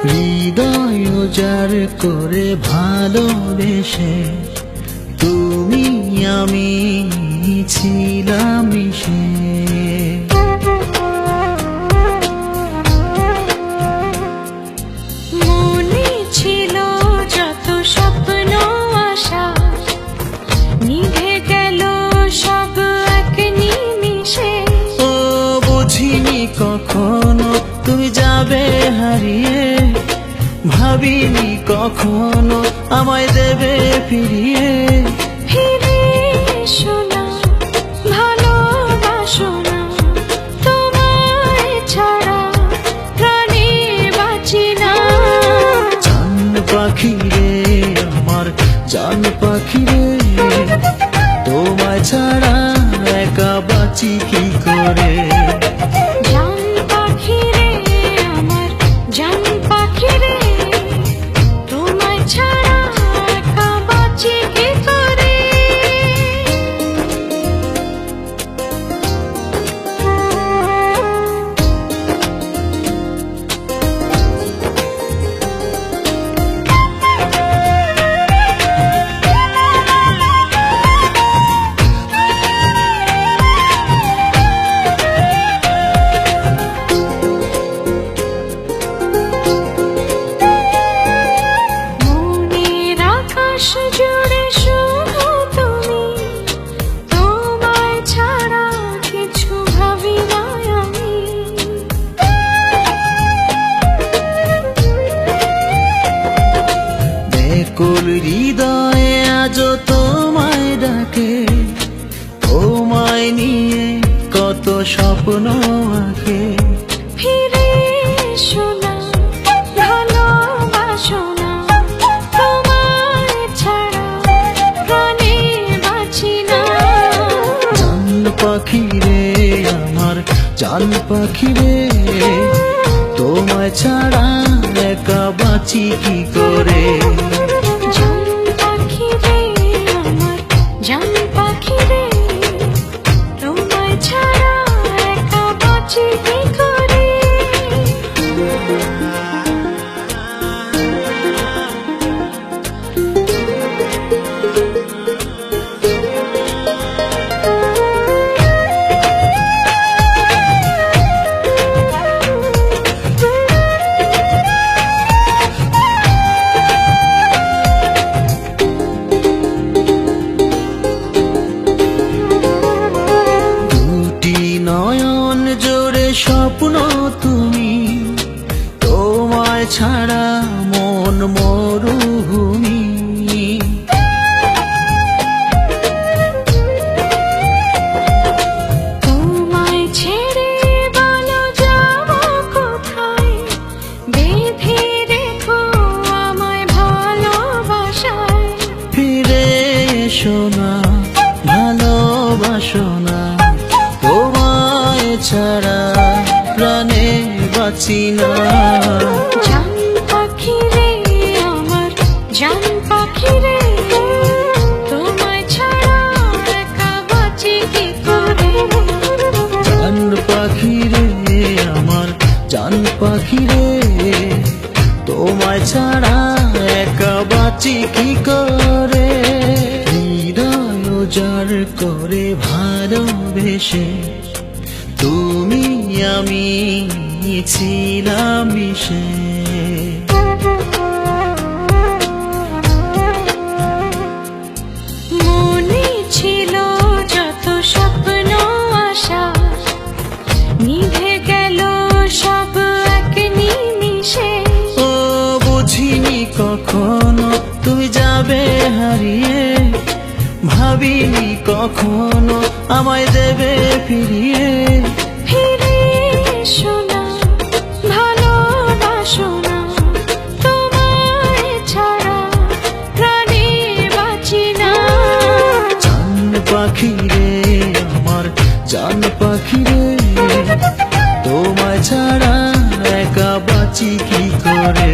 হৃদয় উজাড় করে ভালোবেসে তুমি আমি ছিলাম মিশে। মনে ছিল যত স্বপ্ন আশা, নিভে গেল সব এক নিমিষে। ও বুঝিনি কখনো তুমি যাবে হারিয়ে, ভাবিনি কখনো আমায় দেবে ফিরিয়ে। ফিরে এসো না, ভালোবাসো না, তোমায় ছাড়া প্রাণে বাঁচি না। জান পাখি রে আমার জান পাখি রে, তোমায় ছাড়া একা বাঁচি কি করে। জান পাখি রে আমার জান পাখি রে, তোমায় ছাড়া একা বাঁচি কি করে। মনের আকাশ জুড়ে শুধু তুমি, তোমায় ছাড়া কিছু ভাবি না আমি। ব্যাকুল হৃদয়ে আজও তোমায় ডাকে, তোমায় নিয়ে কত স্বপ্ন আঁকে। ফিরে এসো না, ভালোবাসো না, তোমায় ছাড়া প্রাণে বাঁচি না। জান পাখি রে আমার জান পাখি রে, তোমায় ছাড়া একা বাঁচি কি করে। জান পাখি রে আমার জান পাখি রে, তোমায় ছাড়া একা বাঁচি কি করে। দুটি নয়ন জোড়ে স্বপ্ন তুমি, তোমায় ছাড়া মন মরুভূমি। তোমায় ছেড়ে বলো যাবো কোথায়, বেঁধে রেখো আমায় ভালোবাসায়। ফিরে এসো না, ভালোবাসো না, তোমায় ছাড়া প্রাণে বাঁচি না। জান পাখি রে আমার জান পাখি রে, তোমায় ছাড়া একা বাঁচি কি করে। জান পাখি রে আমার জান পাখি রে, তোমায় ছাড়া একা বাঁচি কি করে। হৃদয় উজাড় করে ভালোবেসে তুমি আমি ছিলাম মিশে। মনে ছিল যত স্বপ্ন আশা, নিভে গেল সব এক নিমিষে। ও বুঝিনি কখনো তুমি যাবে হারিয়ে, ভাবিনি কখনো আমায় দেবে ফিরিয়ে। ফিরে এসো না, ভালোবাসো না, তোমায় ছাড়া প্রাণে বাঁচি না। জান পাখি রে আমার জান পাখি রে, তোমায় ছাড়া একা বাঁচি কি করে।